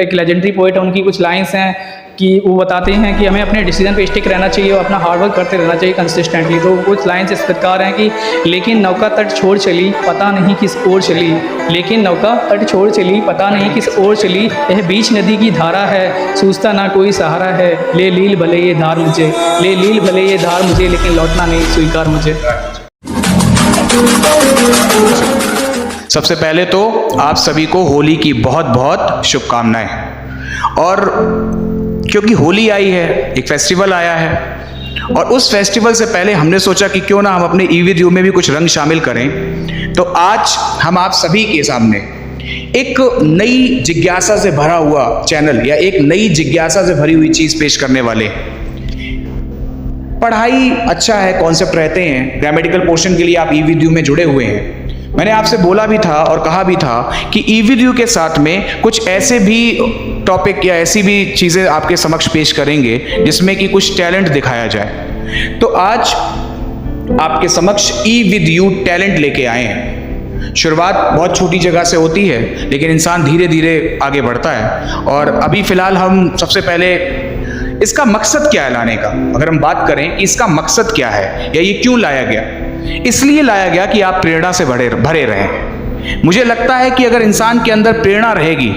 एक legendary poet है, उनकी कुछ लाइंस हैं कि वो बताते हैं कि हमें अपने डिसीजन पे स्टिक रहना चाहिए और अपना हार्डवर्क करते रहना चाहिए कंसिस्टेंटली। तो कुछ लाइंस इस प्रकार हैं कि लेकिन नौका तट छोड़ चली पता नहीं किस ओर चली, लेकिन नौका तट छोड़ चली पता नहीं किस ओर चली, यह बीच नदी की धारा है सूझता ना कोई सहारा है, ले लील भले ये धार मुझे, ले लील भले ये धार मुझे, लेकिन लौटना नहीं स्वीकार मुझे। सबसे पहले तो आप सभी को होली की बहुत बहुत शुभकामनाएं। और क्योंकि होली आई है, एक फेस्टिवल आया है, और उस फेस्टिवल से पहले हमने सोचा कि क्यों ना हम अपने ईवीडियो में भी कुछ रंग शामिल करें। तो आज हम आप सभी के सामने एक नई जिज्ञासा से भरा हुआ चैनल या एक नई जिज्ञासा से भरी हुई चीज पेश करने वाले। पढ़ाई अच्छा है, कॉन्सेप्ट रहते हैं, ग्रामेटिकल पोर्शन के लिए आप ईवीडियो में जुड़े हुए हैं। मैंने आपसे बोला भी था और कहा भी था कि ईवीडियो के साथ में कुछ ऐसे भी टॉपिक या ऐसी भी चीज़ें आपके समक्ष पेश करेंगे जिसमें कि कुछ टैलेंट दिखाया जाए। तो आज आपके समक्ष ईवीडियो टैलेंट लेके आए हैं। शुरुआत बहुत छोटी जगह से होती है, लेकिन इंसान धीरे धीरे आगे बढ़ता है। और अभी फिलहाल हम सबसे पहले इसका मकसद क्या है लाने का, अगर हम बात करें कि इसका मकसद क्या है या ये क्यों लाया गया, इसलिए लाया गया कि आप प्रेरणा से भरे रहें। मुझे लगता है कि अगर इंसान के अंदर प्रेरणा रहेगी,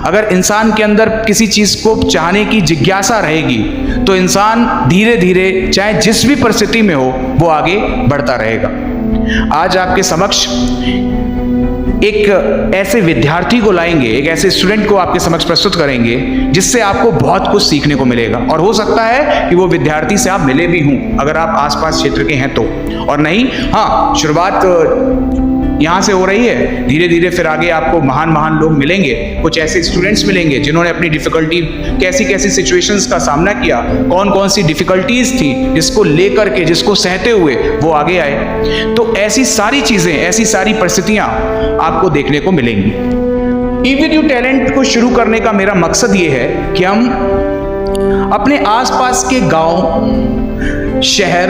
अगर इंसान के अंदर किसी चीज को चाहने की जिज्ञासा रहेगी, तो इंसान धीरे धीरे चाहे जिस भी परिस्थिति में हो वो आगे बढ़ता रहेगा। आज आपके समक्ष एक ऐसे विद्यार्थी को लाएंगे, एक ऐसे स्टूडेंट को आपके समक्ष प्रस्तुत करेंगे जिससे आपको बहुत कुछ सीखने को मिलेगा। और हो सकता है कि वो विद्यार्थी से आप मिले भी हों अगर आप आसपास क्षेत्र के हैं तो, और नहीं, हाँ, शुरुआत यहाँ से हो रही है, धीरे धीरे फिर आगे आपको महान महान लोग मिलेंगे, कुछ ऐसे स्टूडेंट्स मिलेंगे जिन्होंने अपनी डिफिकल्टी, कैसी कैसी सिचुएशंस का सामना किया, कौन कौन सी डिफिकल्टीज थी, जिसको लेकर के, जिसको सहते हुए वो आगे आए। तो ऐसी सारी चीजें, ऐसी सारी परिस्थितियां आपको देखने को मिलेंगी। ईवीडियो टैलेंट को शुरू करने का मेरा मकसद ये है कि हम अपने आसपास के गांव, शहर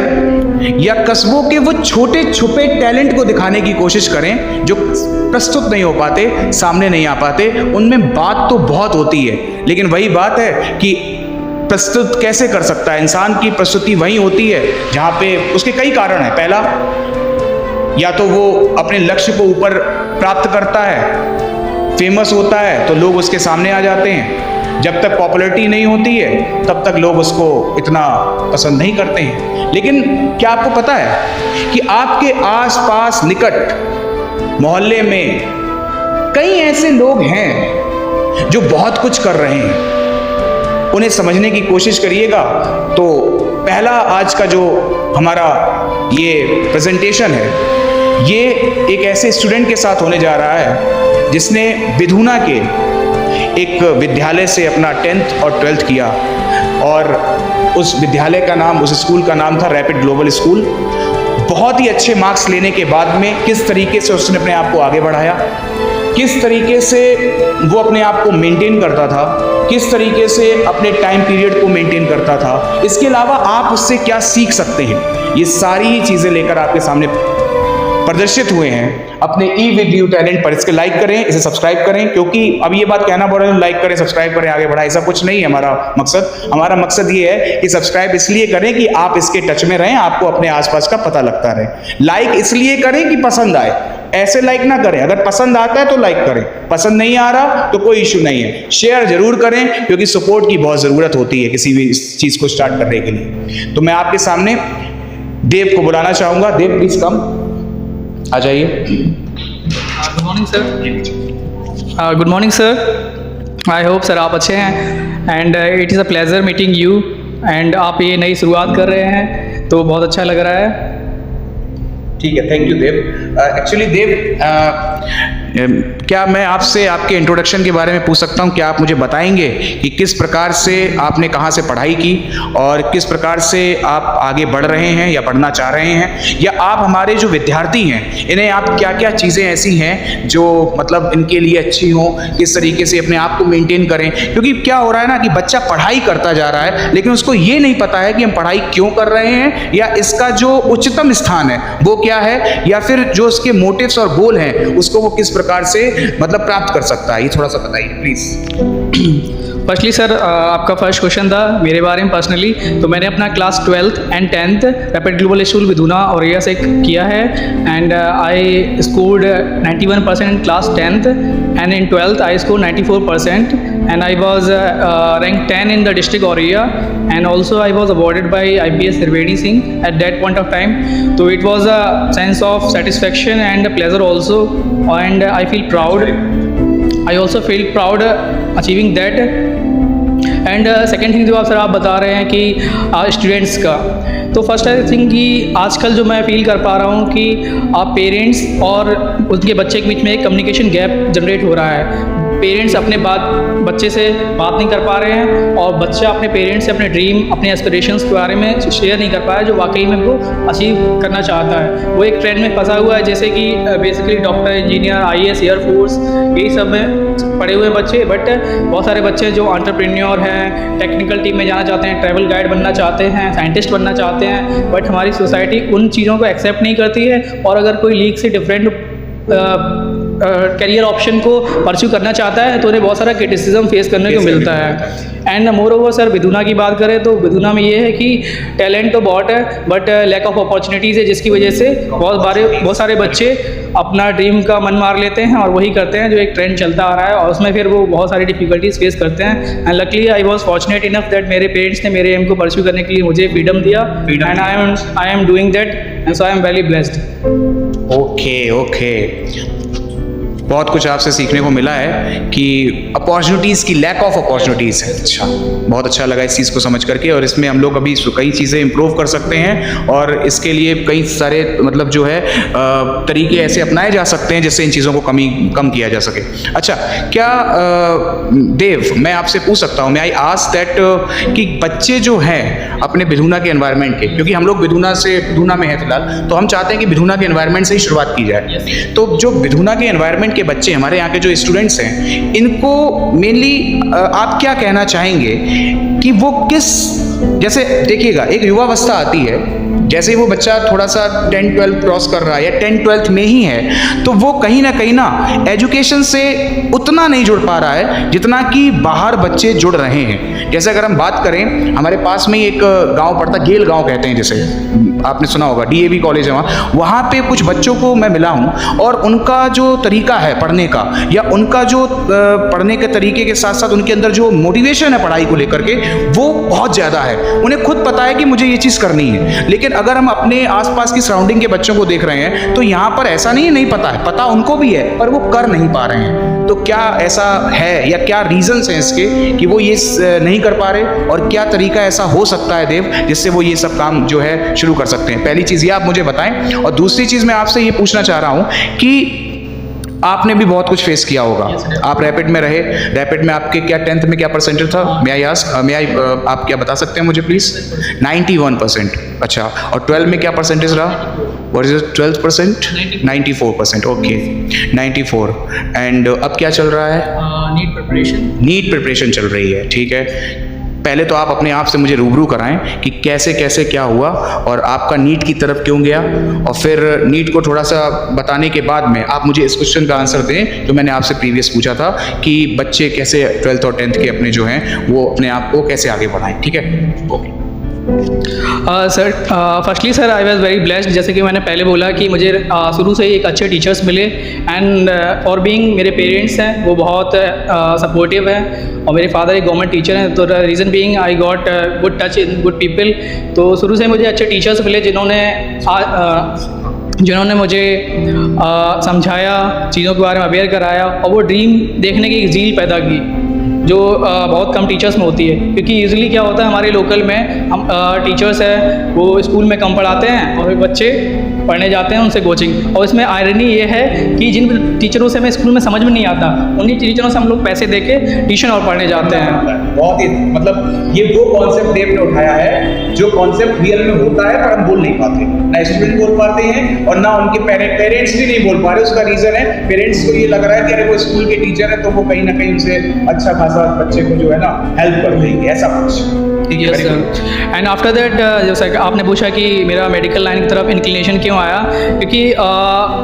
या कस्बों के वो छोटे छुपे टैलेंट को दिखाने की कोशिश करें जो प्रस्तुत नहीं हो पाते, सामने नहीं आ पाते। उनमें बात तो बहुत होती है, लेकिन वही बात है कि प्रस्तुत कैसे कर सकता है। इंसान की प्रस्तुति वही होती है जहां पे उसके कई कारण हैं। पहला, या तो वो अपने लक्ष्य को ऊपर प्राप्त करता है, फेमस होता है तो लोग उसके सामने आ जाते हैं। जब तक पॉपुलैरिटी नहीं होती है तब तक लोग उसको इतना पसंद नहीं करते हैं। लेकिन क्या आपको पता है कि आपके आसपास निकट मोहल्ले में कई ऐसे लोग हैं जो बहुत कुछ कर रहे हैं? उन्हें समझने की कोशिश करिएगा। तो पहला आज का जो हमारा ये प्रेजेंटेशन है, ये एक ऐसे स्टूडेंट के साथ होने जा रहा है जिसने बिधुना के एक विद्यालय से अपना 10th और 12th किया, और उस विद्यालय का नाम, उस स्कूल का नाम था रैपिड ग्लोबल स्कूल। बहुत ही अच्छे मार्क्स लेने के बाद में किस तरीके से उसने अपने आप को आगे बढ़ाया, किस तरीके से वो अपने आप को मेंटेन करता था, किस तरीके से अपने टाइम पीरियड को मेंटेन करता था, इसके अलावा आप उससे क्या सीख सकते हैं, ये सारी ही चीज़ें लेकर आपके सामने प्रदर्शित हुए हैं अपने ईवीडियो टैलेंट पर। इसके लाइक करें, इसे सब्सक्राइब करें, क्योंकि अब ये बात कहना पड़ रहा है लाइक करें, सब्सक्राइब करें, आगे बढ़ाएं, ऐसा कुछ नहीं है हमारा मकसद। हमारा मकसद ये है कि सब्सक्राइब इसलिए करें कि आप इसके टच में रहें, आपको अपने आसपास का पता लगता रहे। लाइक इसलिए करें कि पसंद आए, ऐसे लाइक ना करें। अगर पसंद आता है तो लाइक करें, पसंद नहीं आ रहा तो कोई इशू नहीं है। शेयर जरूर करें, क्योंकि सपोर्ट की बहुत जरूरत होती है किसी भी चीज को स्टार्ट करने के लिए। तो मैं आपके सामने देव को बुलाना चाहूंगा। देव प्लीज कम, आ जाइए। Good morning sir. Good morning sir. I hope sir आप अच्छे हैं, and it is a pleasure meeting you. And आप ये नई शुरुआत कर रहे हैं तो बहुत अच्छा लग रहा है। ठीक है, थैंक यू देव। एक्चुअली देव, क्या मैं आपसे आपके इंट्रोडक्शन के बारे में पूछ सकता हूं? क्या आप मुझे बताएंगे कि किस प्रकार से आपने कहां से पढ़ाई की और किस प्रकार से आप आगे बढ़ रहे हैं या बढ़ना चाह रहे हैं, या आप हमारे जो विद्यार्थी हैं इन्हें आप क्या क्या चीज़ें ऐसी हैं जो मतलब इनके लिए अच्छी हों, किस तरीके से अपने आप को मेंटेन करें? क्योंकि क्या हो रहा है ना कि बच्चा पढ़ाई करता जा रहा है, लेकिन उसको ये नहीं पता है कि हम पढ़ाई क्यों कर रहे हैं, या इसका जो उच्चतम स्थान है वो क्या है, या फिर जो उसके मोटिव्स और गोल हैं उसको वो किस प्रकार से मतलब प्राप्त कर सकता है। ये थोड़ा सा बताइए प्लीज। फर्स्टली सर, आपका फर्स्ट क्वेश्चन था मेरे बारे में पर्सनली। तो मैंने अपना class 12th and 10th rapid global school Vidhuna Auraiya से किया है, and I scored 91% in class 10th, and in 12th I score 94%, and I was rank 10 in the district Auraiya, and also I was awarded by IPS Trivedi Singh at that point of time. तो it was a sense of satisfaction and pleasure also, and I feel proud. I also feel proud achieving that। And second thing जो आप बता रहे हैं कि students का, तो first I think कि आजकल जो मैं फील कर पा रहा हूँ कि आप पेरेंट्स और उनके बच्चे के बीच में एक कम्युनिकेशन गैप जनरेट हो रहा है। पेरेंट्स अपने बच्चे से बात नहीं कर पा रहे हैं, और बच्चा अपने पेरेंट्स से अपने ड्रीम, अपने एस्पिरेशंस के बारे में शेयर नहीं कर पा रहा है जो वाकई में वो अचीव करना चाहता है। वो एक ट्रेंड में फंसा हुआ है, जैसे कि basically doctor, engineer, IAS, air force, यही सब में पढ़े हुए बच्चे, बट बहुत सारे बच्चे जो एंटरप्रेन्योर हैं, टेक्निकल टीम में जाना चाहते हैं, ट्रैवल गाइड बनना चाहते हैं, साइंटिस्ट बनना चाहते हैं, बट हमारी सोसाइटी उन चीज़ों को एक्सेप्ट नहीं करती है। और अगर कोई लीग से डिफरेंट करियर ऑप्शन को परस्यू करना चाहता है तो उन्हें बहुत सारा क्रिटिसिज्म फेस करने को मिलता है। And more over sir, Bidhuna की बात करें तो विधुना में ये है कि टैलेंट तो बहुत है, बट लैक ऑफ अपॉर्चुनिटीज़ है, जिसकी वजह से बहुत सारे बच्चे अपना ड्रीम का मन मार लेते हैं और वही करते हैं जो एक ट्रेंड चलता आ रहा है, और उसमें फिर वो बहुत सारी डिफिकल्टीज फेस करते हैं। And luckily I was fortunate enough that मेरे पेरेंट्स ने मेरे एम को परस्यू करने के लिए मुझे फ्रीडम दिया, and I am doing that, and so I am very blessed. Okay, बहुत कुछ आपसे सीखने को मिला है कि अपॉर्चुनिटीज़ की लैक ऑफ अपॉर्चुनिटीज़ है। अच्छा, बहुत अच्छा लगा इस चीज़ को समझ करके, और इसमें हम लोग अभी कई चीज़ें इम्प्रूव कर सकते हैं, और इसके लिए कई सारे मतलब जो है तरीके ऐसे अपनाए जा सकते हैं जिससे इन चीज़ों को कम किया जा सके। अच्छा, क्या देव, मैं आपसे पूछ सकता हूँ, मैं आई आस्क दैट कि बच्चे जो हैं अपने विधुना के एनवायरनमेंट के, क्योंकि हम लोग विधुना में है फिलहाल, तो हम चाहते हैं कि विधुना के एनवायरनमेंट से ही शुरुआत की जाए। तो जो विधुना के एनवायरनमेंट के बच्चे, हमारे यहाँ के जो स्टूडेंट्स हैं, इनको मेनली आप क्या कहना चाहेंगे कि वो जैसे देखिएगा, एक युवावस्था आती है, जैसे ही वो बच्चा थोड़ा सा 10-12 क्रॉस कर रहा है या 10-12th में ही है, तो वो कहीं ना एजुकेशन से उतना नहीं जुड़ पा रहा है जितना कि बाहर बच्चे जुड़ रहे हैं। जैसे अगर हम बात करें, हमारे पास में ही एक गांव पड़ता, गेल गांव कहते हैं, जैसे आपने सुना होगा, DAV कॉलेज है वहाँ पे कुछ बच्चों को मैं मिला हूँ, और उनका जो तरीका है पढ़ने का, या उनका जो पढ़ने के तरीके के साथ साथ उनके अंदर जो मोटिवेशन है पढ़ाई को लेकर के, वो बहुत ज़्यादा है। उन्हें खुद पता है कि मुझे ये चीज़ करनी है, लेकिन अगर हम अपने आसपास की सराउंडिंग के बच्चों को देख रहे हैं तो यहाँ पर ऐसा नहीं पता है, पता उनको भी है, पर वो कर नहीं पा रहे हैं। तो क्या ऐसा है, या क्या रीजंस हैं इसके कि वो ये नहीं कर पा रहे, और क्या तरीका ऐसा हो सकता है देव जिससे वो ये सब काम जो है शुरू कर सकते हैं? पहली चीज़ ये आप मुझे बताएं, और दूसरी चीज़ मैं आपसे ये पूछना चाह रहा हूँ कि आपने भी बहुत कुछ फेस किया होगा। आप रैपिड में रहे, रैपिड में आपके क्या 10th में क्या परसेंटेज था? आप क्या बता सकते हैं मुझे प्लीज़? 91%। अच्छा, और 12 में क्या परसेंटेज रहा? What is 12%? 94%। ओके, 94। एंड अब क्या चल रहा है? नीट प्रिपरेशन चल रही है, ठीक है। पहले तो आप अपने आप से मुझे रूबरू कराएं कि कैसे कैसे क्या हुआ, और आपका नीट की तरफ क्यों गया, और फिर नीट को थोड़ा सा बताने के बाद में आप मुझे इस क्वेश्चन का आंसर दें जो मैंने आपसे प्रीवियस पूछा था कि बच्चे कैसे 12th और 10th के अपने जो हैं वो अपने आप को कैसे आगे बढ़ाएं। ठीक है, okay. Sir, firstly sir, I was very blessed, जैसे कि मैंने पहले बोला कि मुझे शुरू से ही एक अच्छे टीचर्स मिले, एंड और बीइंग मेरे पेरेंट्स हैं वो बहुत सपोर्टिव हैं, और मेरे फादर एक गवर्नमेंट टीचर हैं, तो reason being I got good touch in good people. तो शुरू से मुझे अच्छे टीचर्स मिले जिन्होंने मुझे समझाया, चीज़ों के बारे में अवेयर कराया, और वो ड्रीम देखने की एक ज़ील पैदा की जो बहुत कम टीचर्स में होती है। क्योंकि यूजुअली क्या होता है, हमारे लोकल में हम टीचर्स हैं वो स्कूल में कम पढ़ाते हैं और बच्चे पढ़ने जाते हैं उनसे कोचिंग, और इसमें आयरनी ये है कि जिन टीचरों से हमें स्कूल में समझ में नहीं आता, उन्हीं टीचरों से हम लोग पैसे दे के ट्यूशन और पढ़ने जाते हैं। बहुत ही मतलब ये वो कॉन्सेप्ट देव ने उठाया है जो कॉन्सेप्ट रियल में होता है पर हम बोल नहीं पाते, ना स्टूडेंट बोल पाते हैं और ना उनके पेरेंट्स भी नहीं बोल पा रहे। उसका रीज़न है पेरेंट्स को ये लग रहा है कि अरे वो स्कूल के टीचर है तो वो कहीं ना कहीं उनसे अच्छा खासा साथ बच्चे को जो है ना हेल्प कर देंगे, ऐसा कुछ। ठीक है, yes very good। Sir. And after that जैसा कि आपने पूछा कि मेरा मेडिकल लाइन की तरफ इंक्लिनेशन क्यों आया, क्योंकि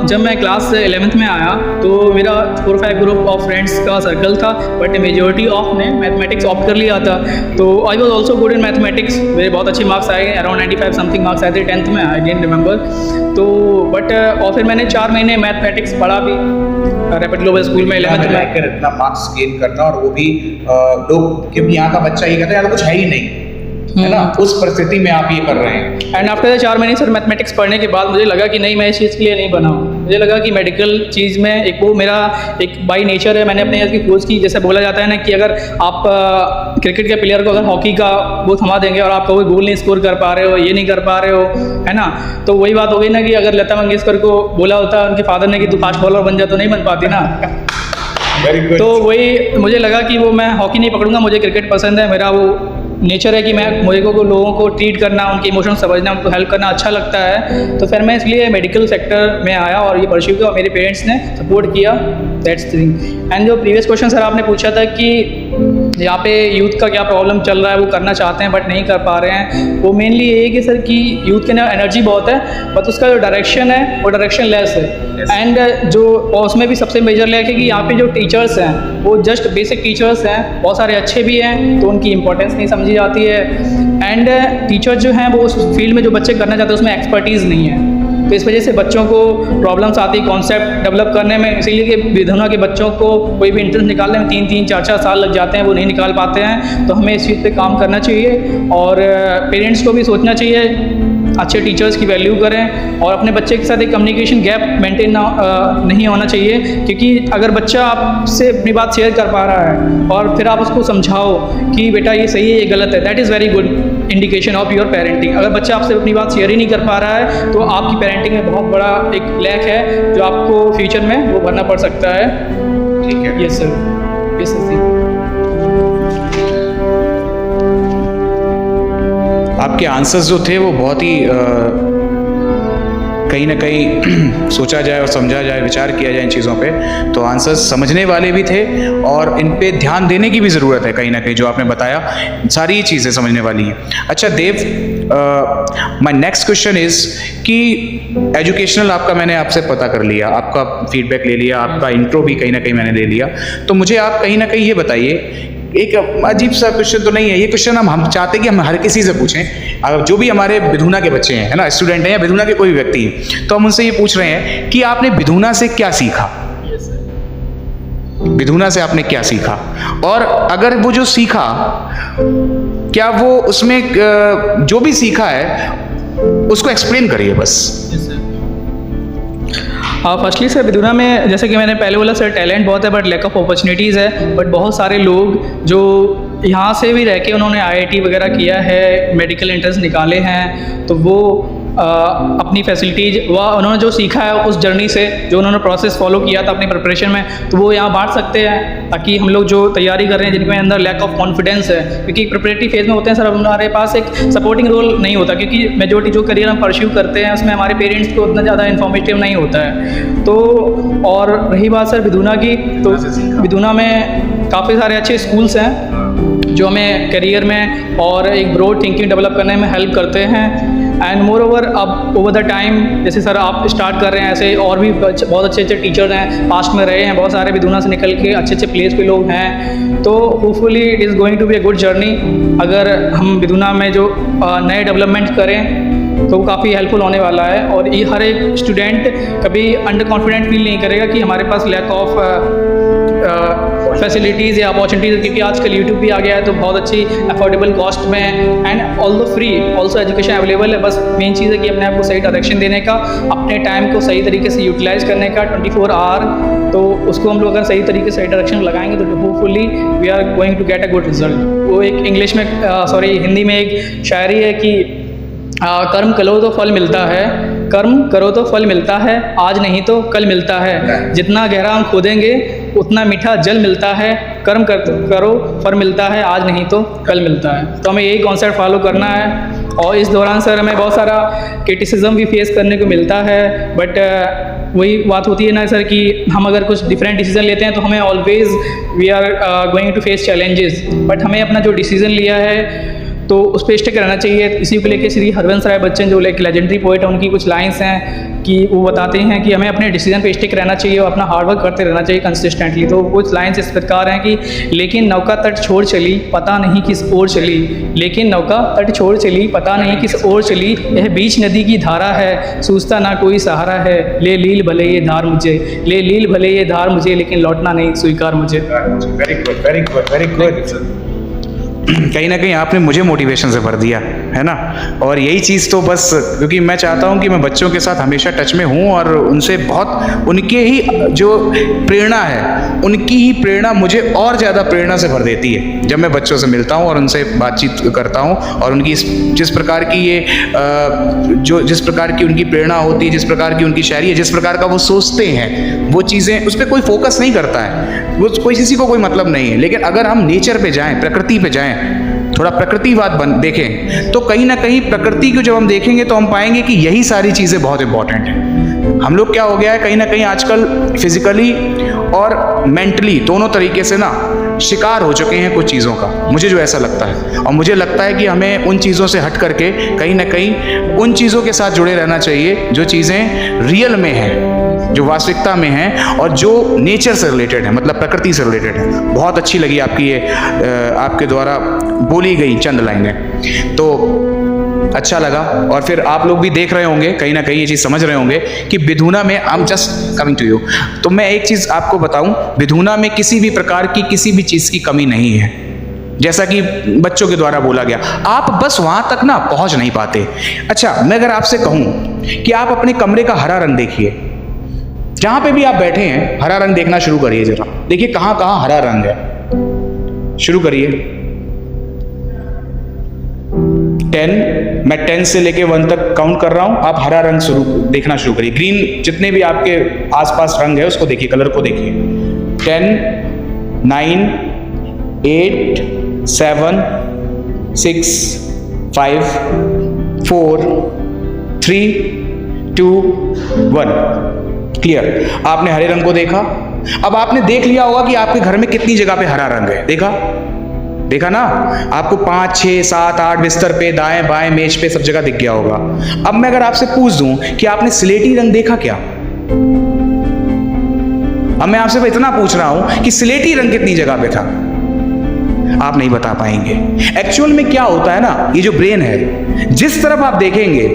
जब मैं क्लास 11th में आया तो मेरा 4-5 ग्रुप ऑफ फ्रेंड्स का सर्कल था, बट मेजोरिटी ऑफ ने मैथमेटिक्स ऑप्ट कर लिया था। तो I was also good in mathematics, मेरे बहुत अच्छे मार्क्स आए, अराउंड 95 समथिंग मार्क्स आए थे 10th में, आई डेंट रिमेंबर। तो बट और फिर मैंने 4 महीने मैथमेटिक्स पढ़ा भी रैपिड ग्लोबल स्कूल में 11th में। इतना मार्क्स गेन करना, और वो भी लोग, क्योंकि यहाँ का बच्चा ये कहता है यार कुछ है ही नहीं, है ना, उस परिस्थिति में आप ये कर रहे हैं। एंड आफ्टर 4 महीने सर मैथमेटिक्स पढ़ने के बाद मुझे लगा कि नहीं, मैं इस चीज़ के लिए नहीं बना हूँ। मुझे लगा कि मेडिकल चीज़ में एक वो मेरा एक बाई नेचर है। मैंने अपने इसकी खोज की, जैसे बोला जाता है ना कि अगर आप क्रिकेट के प्लेयर को अगर हॉकी का वो थमा देंगे और आप कोई गोल नहीं स्कोर कर पा रहे हो, ये नहीं कर पा रहे हो, है ना, तो वही बात हो गई ना कि अगर लता मंगेशकर को बोला होता उनके फादर ने कि तू फास्ट बॉलर बन जा, तो नहीं बन पाती ना। Very good. तो वही मुझे लगा कि वो मैं हॉकी नहीं पकड़ूंगा, मुझे क्रिकेट पसंद है, मेरा वो नेचर है कि मुझे को लोगों को ट्रीट करना, उनके इमोशन समझना, उनको हेल्प करना अच्छा लगता है। तो फिर मैं इसलिए मेडिकल सेक्टर में आया और ये परस्यू किया, और मेरे पेरेंट्स ने सपोर्ट किया, दैट्स थिंग। एंड जो प्रीवियस क्वेश्चन सर आपने पूछा था कि यहाँ पे यूथ का क्या प्रॉब्लम चल रहा है, वो करना चाहते हैं बट नहीं कर पा रहे हैं, वो मेनली ये है कि सर कि यूथ के अंदर एनर्जी बहुत है, बट उसका जो डायरेक्शन है वो डायरेक्शन लेस है। एंड जो और उसमें भी सबसे मेजर लेक है कि यहाँ पे जो टीचर्स हैं वो जस्ट बेसिक टीचर्स हैं, बहुत सारे अच्छे भी हैं, तो उनकी इंपॉर्टेंस नहीं समझी जाती है। एंड टीचर जो हैं वो उस फील्ड में जो बच्चे करना चाहते हैं उसमें एक्सपर्टीज़ नहीं है, तो इस वजह से बच्चों को प्रॉब्लम्स आती है कॉन्सेप्ट डेवलप करने में। इसीलिए कि विधुना के बच्चों को कोई भी इंट्रेंस निकालने में 3-3, 4-4 साल लग जाते हैं, वो नहीं निकाल पाते हैं। तो हमें इस चीज़ पे काम करना चाहिए, और पेरेंट्स को भी सोचना चाहिए अच्छे टीचर्स की वैल्यू करें, और अपने बच्चे के साथ एक कम्युनिकेशन गैप मेंटेन नहीं होना चाहिए। क्योंकि अगर बच्चा आपसे अपनी बात शेयर कर पा रहा है और फिर आप उसको समझाओ कि बेटा ये सही है, ये गलत है, that is very good indication of your parenting. अगर बच्चा आपसे अपनी बात शेयर ही नहीं कर पा रहा है तो आपकी पेरेंटिंग में बहुत बड़ा एक लैक है, जो आपको फ्यूचर में वो भरना पड़ सकता है। ठीक है। Yes sir, yes sir. आपके आंसर्स जो थे वो बहुत ही कहीं ना कहीं सोचा जाए और समझा जाए, विचार किया जाए इन चीज़ों पे, तो आंसर्स समझने वाले भी थे और इन पे ध्यान देने की भी ज़रूरत है। कहीं ना कहीं जो आपने बताया सारी चीज़ें समझने वाली हैं। अच्छा देव, माय नेक्स्ट क्वेश्चन इज़ कि एजुकेशनल आपका मैंने आपसे पता कर लिया, आपका फीडबैक ले लिया, आपका इंट्रो भी कहीं ना कहीं मैंने ले लिया, तो मुझे आप कहीं ना कहीं ये बताइए, एक अजीब सा क्वेश्चन तो नहीं है ये क्वेश्चन, हम चाहते हैं कि हम हर किसी से पूछें, अगर जो भी हमारे विधुना के बच्चे हैं, है ना, स्टूडेंट हैं या विधुना के कोई भी व्यक्ति हैं, तो हम उनसे ये पूछ रहे हैं कि आपने विधुना से क्या सीखा, विधुना से आपने क्या सीखा, और अगर वो जो सीखा क्या वो उसमें जो भी सीखा है उसको एक्सप्लेन करिए बस। फर्स्टली सर विधुना में जैसे कि मैंने पहले बोला सर, टैलेंट बहुत है बट लैक ऑफ अपॉर्चुनिटीज़ है। बट बहुत सारे लोग जो यहाँ से भी रह के उन्होंने IIT वगैरह किया है, मेडिकल एंट्रेंस निकाले हैं, तो वो अपनी फैसिलिटीज़ वह उन्होंने जो सीखा है उस जर्नी से, जो उन्होंने प्रोसेस फॉलो किया था अपनी प्रिपरेशन में, तो वो यहाँ बांट सकते हैं, ताकि हम लोग जो तैयारी कर रहे हैं जिनके अंदर लैक ऑफ कॉन्फिडेंस है, क्योंकि प्रिपरेटरी फेज में होते हैं सर, हमारे पास एक सपोर्टिंग रोल नहीं होता, क्योंकि मेजोरिटी जो करियर हम परस्यू करते हैं उसमें हमारे पेरेंट्स को उतना ज़्यादा इन्फॉर्मेटिव नहीं होता है। तो और रही बात सर विधुना की, तो विधुना में काफ़ी सारे अच्छे स्कूल्स हैं जो हमें करियर में और एक ब्रॉड थिंकिंग डेवलप करने में हेल्प करते हैं। एंड मोर ओवर अब ओवर द टाइम जैसे सर आप स्टार्ट कर रहे हैं, ऐसे और भी बहुत अच्छे अच्छे टीचर्स हैं, पास्ट में रहे हैं, बहुत सारे विधुना से निकल के अच्छे अच्छे प्लेस पे लोग हैं, तो hopefully it is going to be a good journey. अगर हम विधुना में जो नए डेवलपमेंट करें तो वो काफ़ी हेल्पफुल होने वाला है, और ये हर एक स्टूडेंट कभी अंडर कॉन्फिडेंट फील नहीं करेगा कि हमारे पास लैक ऑफ फैसिलिटीज़ या अपॉर्चुनिटीज़, क्योंकि आजकल यूट्यूब भी आ गया है तो बहुत अच्छी अफोर्डेबल कॉस्ट में and all the free also education available है। बस मेन चीज़ है कि अपने आप को सही डायरेक्शन देने का, अपने टाइम को सही तरीके से यूटिलाइज करने का 24 आवर, तो उसको हम लोग अगर सही तरीके से डायरेक्शन लगाएंगे तो hopefully we are going to get a good result. वो एक इंग्लिश में हिंदी में एक शायरी है कि कर्म करो तो फल मिलता है, कर्म करो तो फल मिलता है, आज नहीं तो कल मिलता है, जितना गहरा हम खोदेंगे उतना मीठा जल मिलता है, कर्म करो फल मिलता है, आज नहीं तो कल मिलता है। तो हमें यही कॉन्सेप्ट फॉलो करना है, और इस दौरान सर हमें बहुत सारा क्रिटिसिज्म भी फेस करने को मिलता है, बट वही बात होती है ना सर कि हम अगर कुछ डिफरेंट डिसीजन लेते हैं तो हमें always we are going to face challenges, but हमें अपना जो डिसीजन लिया है तो उस पर स्टिक रहना चाहिए। इसी को लेकर श्री हरवंश राय बच्चन जो एक लेजेंडरी पोइट है, उनकी कुछ लाइंस हैं कि वो बताते हैं कि हमें अपने डिसीजन पे स्टिक रहना चाहिए और अपना हार्डवर्क करते रहना चाहिए कंसिस्टेंटली। तो कुछ लाइंस इस प्रकार हैं कि लेकिन नौका तट छोड़ चली पता नहीं किस ओर चली, लेकिन नौका तट छोड़ चली पता नहीं किस ओर चली, यह बीच नदी की धारा है सूझता ना कोई सहारा है, ले लील भले ये धार मुझे, ले लील भले ये धार मुझे, लेकिन लौटना नहीं स्वीकार मुझे। Very good, very good, very good. कहीं ना कहीं आपने मुझे मोटिवेशन से भर दिया है ना, और यही चीज़ तो बस, क्योंकि मैं चाहता हूँ कि मैं बच्चों के साथ हमेशा टच में हूँ और उनसे बहुत उनके ही जो प्रेरणा है, उनकी ही प्रेरणा मुझे और ज़्यादा प्रेरणा से भर देती है जब मैं बच्चों से मिलता हूँ और उनसे बातचीत करता हूँ। और उनकी जिस प्रकार की ये जिस प्रकार की उनकी प्रेरणा होती है, जिस प्रकार की उनकी शायरी है, जिस प्रकार का वो सोचते हैं, वो चीज़ें उस पर कोई फोकस नहीं करता है, वो कोई किसी को कोई मतलब नहीं है। लेकिन अगर हम नेचर पे जाएं, प्रकृति पे जाएं, थोड़ा प्रकृतिवाद देखें, तो कहीं ना कहीं प्रकृति को जब हम देखेंगे तो हम पाएंगे कि यही सारी चीज़ें बहुत इंपॉर्टेंट हैं। हम लोग क्या हो गया है कहीं ना कहीं आजकल फिजिकली और मेंटली दोनों तरीके से ना शिकार हो चुके हैं कुछ चीज़ों का, मुझे जो ऐसा लगता है। और मुझे लगता है कि हमें उन चीज़ों से हट करके कहीं ना कहीं उन चीज़ों के साथ जुड़े रहना चाहिए जो चीज़ें रियल में हैं, जो वास्तविकता में हैं और जो नेचर से रिलेटेड है, मतलब प्रकृति से रिलेटेड है। बहुत अच्छी लगी आपकी ये आपके द्वारा बोली गई चंद लाइनें, तो अच्छा लगा। और फिर आप लोग भी देख रहे होंगे, कहीं ना कहीं ये चीज़ समझ रहे होंगे कि विधुना में, I am just coming to you, तो मैं एक चीज़ आपको बताऊं, विधुना में किसी भी प्रकार की किसी भी चीज़ की कमी नहीं है। जैसा कि बच्चों के द्वारा बोला गया, आप बस वहां तक ना पहुंच नहीं पाते। अच्छा, मैं अगर आपसे कहूं कि आप अपने कमरे का हरा रंग देखिए, जहां पे भी आप बैठे हैं हरा रंग देखना शुरू करिए, जरा देखिए कहां कहां हरा रंग है। शुरू करिए 10, मैं 10 से लेके 1 तक काउंट कर रहा हूं, आप हरा रंग देखना शुरू करिए। ग्रीन, जितने भी आपके आसपास रंग है उसको देखिए, कलर को देखिए। 10, 9, 8, 7, 6, 5, 4, 3, 2, 1। क्लियर? आपने हरे रंग को देखा। अब आपने देख लिया होगा कि आपके घर में कितनी जगह पे हरा रंग है। देखा ना, आपको 5, 6, 7, 8 बिस्तर पे, दाएं बाएं मेज पे सब जगह दिख गया होगा। अब मैं अगर आपसे पूछ दूं कि आपने स्लेटी रंग देखा क्या? अब मैं आपसे इतना पूछ रहा हूं कि स्लेटी रंग कितनी जगह पे था, आप नहीं बता पाएंगे। एक्चुअल में क्या होता है ना, ये जो ब्रेन है, जिस तरफ आप देखेंगे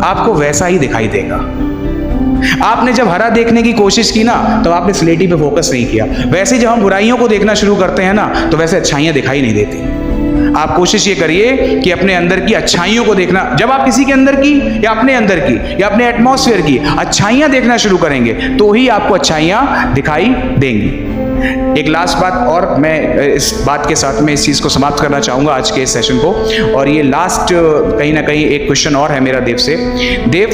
आपको वैसा ही दिखाई देगा। आपने जब हरा देखने की कोशिश की ना, तो आपने स्लेटी पे फोकस नहीं किया। वैसे जब हम बुराइयों को देखना शुरू करते हैं ना, तो वैसे अच्छाइयां दिखाई नहीं देती। आप कोशिश ये करिए कि अपने अंदर की अच्छाइयों को देखना। जब आप किसी के अंदर की या अपने अंदर की या अपने एटमॉस्फेयर की अच्छाइयां देखना शुरू करेंगे, तो ही आपको अच्छाइयां दिखाई देंगी। एक लास्ट बात, और मैं इस बात के साथ में इस चीज़ को समाप्त करना चाहूँगा आज के इस सेशन को। और ये लास्ट कहीं ना कहीं एक क्वेश्चन और है मेरा देव से। देव,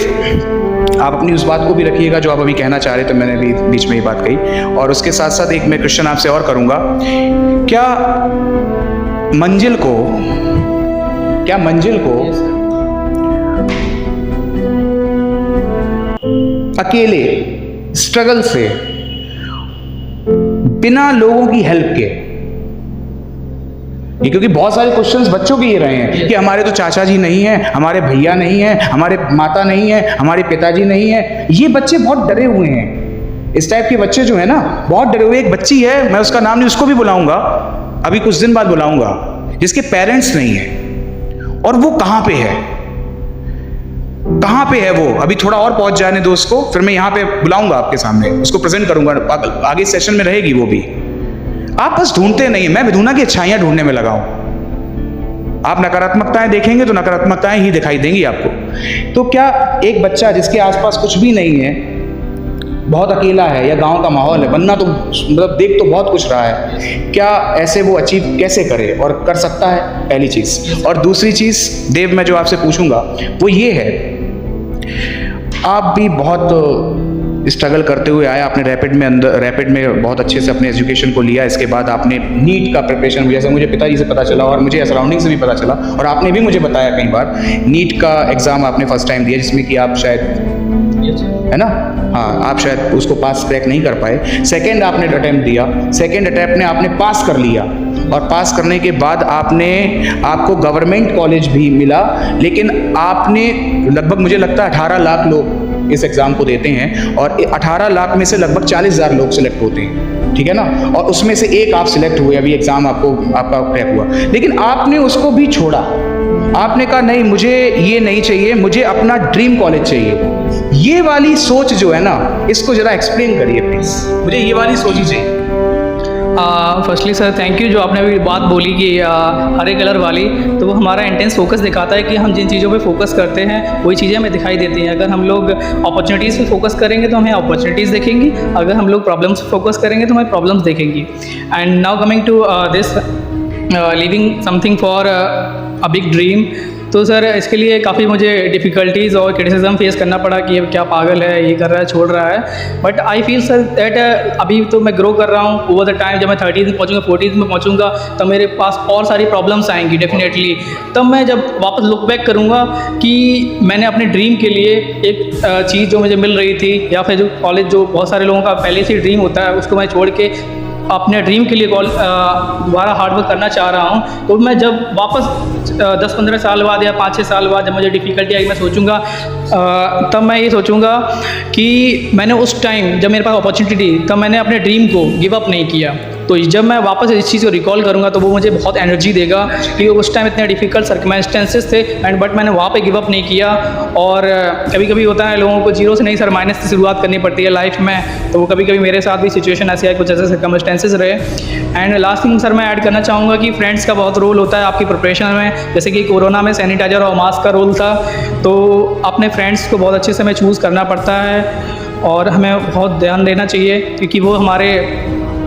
आप अपनी उस बात को भी रखिएगा जो आप अभी कहना चाह रहे थे, मैंने भी बीच में ही बात कही। और उसके साथ साथ एक मैं क्वेश्चन आपसे और करूँगा, क्या मंजिल को अकेले स्ट्रगल से, बिना लोगों की हेल्प के, ये क्योंकि बहुत सारे क्वेश्चंस बच्चों के ये रहे हैं कि हमारे तो चाचा जी नहीं हैं, हमारे भैया नहीं हैं, हमारे माता नहीं है, हमारे पिताजी नहीं है। ये बच्चे बहुत डरे हुए हैं। इस टाइप के बच्चे जो है ना, बहुत डरे हुए। एक बच्ची है, मैं उसका नाम नहीं, उसको भी बुलाऊंगा, अभी कुछ दिन बाद बुलाऊंगा, जिसके पेरेंट्स नहीं है। और वो कहाँ पे है वो? अभी थोड़ा और पहुंच जाने दो उसको, फिर मैं यहाँ पे बुलाऊंगा आपके सामने, उसको प्रेजेंट करूंगा, आगे सेशन में रहेगी वो भी। आप बस ढूंढते नहीं, मैं विधुना की अच्छाइयां ढूंढने में लगा हूं। आप नकारात्मकताएं देखेंगे तो नकारात्मकताएं ही दिखाई देंगी आपको। तो क्या एक बच्चा जिसके आसपास कुछ भी नहीं है, बहुत अकेला है, या गांव का माहौल है, बनना तो मतलब देख तो बहुत कुछ रहा है, क्या ऐसे वो अचीव कैसे करे और कर सकता है? पहली चीज। और दूसरी चीज देव, मैं जो आपसे पूछूंगा वो ये है, आप भी बहुत स्ट्रगल करते हुए आए, आपने रैपिड में बहुत अच्छे से अपने एजुकेशन को लिया। इसके बाद आपने नीट का प्रिपरेशन, जैसे मुझे पिताजी से पता चला और मुझे सराउंडिंग से भी पता चला, और आपने भी मुझे बताया कई बार, नीट का एग्ज़ाम आपने फर्स्ट टाइम दिया, जिसमें कि आप शायद है ना। हाँ, आप शायद उसको पास क्रैक नहीं कर पाए। सेकेंड आपने अटैम्प्ट दिया, सेकेंड अटैम्प्ट में आपने पास कर लिया, और पास करने के बाद आपको गवर्नमेंट कॉलेज भी मिला, लेकिन आपने लगभग, मुझे लगता है 18 लाख लोग इस एग्ज़ाम को देते हैं, और 18 लाख में से लगभग 40,000 लोग सिलेक्ट होते हैं, ठीक है ना। और उसमें से एक आप सिलेक्ट हुए, अभी एग्ज़ाम आपका क्रैक हुआ, लेकिन आपने उसको भी छोड़ा। आपने कहा नहीं, मुझे ये नहीं चाहिए, मुझे अपना ड्रीम कॉलेज चाहिए। ये वाली सोच जो है ना, इसको ज़रा एक्सप्लेन करिए प्लीज़। मुझे ये वाली सोच ही चाहिए। फर्स्टली सर थैंक यू, जो आपने अभी बात बोली कि हरे कलर वाली, तो वो हमारा इंटेंस फोकस दिखाता है कि हम जिन चीज़ों पे फोकस करते हैं वही चीज़ें हमें दिखाई देती हैं। अगर हम लोग अपॉर्चुनिटीज़ पे फोकस करेंगे तो हमें अपॉर्चुनिटीज़ देखेंगी, अगर हम लोग प्रॉब्लम्स पे फोकस करेंगे तो हमें प्रॉब्लम्स देखेंगी। And now coming to this living something for a big dream, तो सर इसके लिए काफ़ी मुझे डिफ़िकल्टीज़ और क्रिटिसिज्म फेस करना पड़ा कि ये क्या पागल है, ये कर रहा है, छोड़ रहा है। But I feel sir that अभी तो मैं ग्रो कर रहा हूँ ओवर द टाइम। जब मैं 30th में पहुँचूँगा, 40th में पहुँचूँगा, तब मेरे पास और सारी प्रॉब्लम्स आएंगी डेफिनेटली। तब मैं जब वापस लुक बैक करूँगा कि मैंने अपने ड्रीम के लिए एक चीज़ जो मुझे मिल रही थी, या फिर जो कॉलेज जो बहुत सारे लोगों का पहले से ड्रीम होता है, उसको मैं छोड़ के अपने ड्रीम के लिए दोबारा हार्डवर्क करना चाह रहा हूँ। तो मैं जब वापस 10-15 साल बाद या 5-6 साल बाद जब मुझे डिफ़िकल्टी आई, मैं सोचूंगा, तब मैं ये सोचूंगा कि मैंने उस टाइम जब मेरे पास अपॉर्चुनिटी थी, तब मैंने अपने ड्रीम को गिव अप नहीं किया। तो जब मैं वापस इस चीज़ को रिकॉल करूँगा तो वो मुझे बहुत एनर्जी देगा कि उस टाइम इतने डिफ़िकल्ट सर्कमस्टेंसेस थे, एंड बट मैंने वहाँ पे गिव अप नहीं किया। और कभी कभी होता है लोगों को जीरो से नहीं सर, माइनस से शुरुआत करनी पड़ती है लाइफ में, तो वो कभी कभी मेरे साथ भी सिचुएशन ऐसी आई, कुछ ऐसे सर्कमस्टेंसेस रहे। एंड लास्ट थिंग सर मैं ऐड करना चाहूँगा कि फ्रेंड्स का बहुत रोल होता है आपकी प्रिपरेशन में। जैसे कि कोरोना में सैनिटाइजर और मास्क का रोल था, तो अपने फ्रेंड्स को बहुत अच्छे से हमें चूज़ करना पड़ता है, और हमें बहुत ध्यान देना चाहिए क्योंकि वो हमारे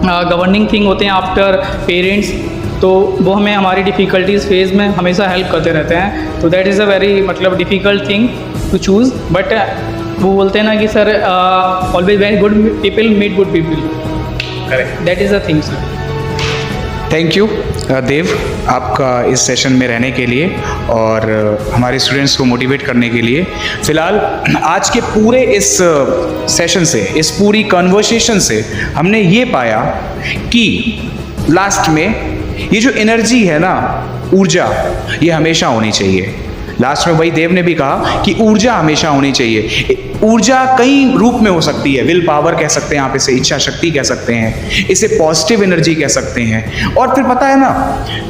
गवर्निंग थिंग होते हैं आफ्टर पेरेंट्स, तो वो हमें हमारी डिफ़िकल्टीज़ फेज़ में हमेशा हेल्प करते रहते हैं। तो दैट इज़ अ वेरी मतलब difficult thing to choose, but वो बोलते हैं ना कि sir always very good people meet good people, correct, that is the thing sir. Thank you Dev, आपका इस सेशन में रहने के लिए और हमारे स्टूडेंट्स को मोटिवेट करने के लिए। फ़िलहाल आज के पूरे इस सेशन से, इस पूरी कन्वर्सेशन से हमने ये पाया कि लास्ट में ये जो एनर्जी है ना, ऊर्जा, ये हमेशा होनी चाहिए। लास्ट में वही देव ने भी कहा कि ऊर्जा हमेशा होनी चाहिए। ऊर्जा कई रूप में हो सकती है, विल पावर कह सकते हैं आप इसे, इच्छा शक्ति कह सकते हैं, इसे पॉजिटिव एनर्जी कह सकते हैं। और फिर पता है ना,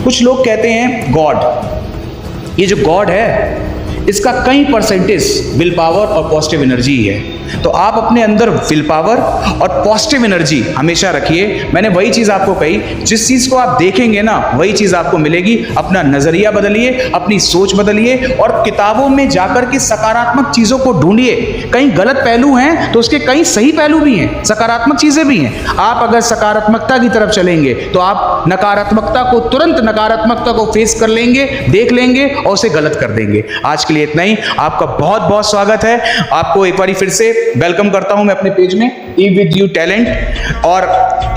कुछ लोग कहते हैं गॉड, ये जो गॉड है इसका कई परसेंटेज विल पावर और पॉजिटिव एनर्जी ही है। तो आप अपने अंदर विल पावर और पॉजिटिव एनर्जी हमेशा रखिए। मैंने वही चीज़ आपको कही, जिस चीज़ को आप देखेंगे ना वही चीज़ आपको मिलेगी। अपना नज़रिया बदलिए, अपनी सोच बदलिए, और किताबों में जाकर के सकारात्मक चीज़ों को ढूंढिए। कहीं गलत पहलू हैं तो उसके कई सही पहलू भी हैं, सकारात्मक चीज़ें भी हैं। आप अगर सकारात्मकता की तरफ चलेंगे तो आप नकारात्मकता को, तुरंत नकारात्मकता को फेस कर लेंगे, देख लेंगे और उसे गलत कर देंगे। आज के लिए इतना ही। आपका बहुत बहुत स्वागत है। आपको एक बार फिर से वेलकम करता हूं मैं अपने पेज में, ई विद यू टैलेंट, और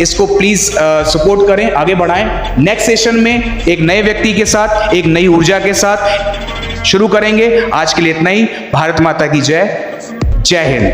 इसको प्लीज सपोर्ट करें, आगे बढ़ाएं। नेक्स्ट सेशन में एक नए व्यक्ति के साथ, एक नई ऊर्जा के साथ शुरू करेंगे। आज के लिए इतना ही। भारत माता की जय, जय हिंद।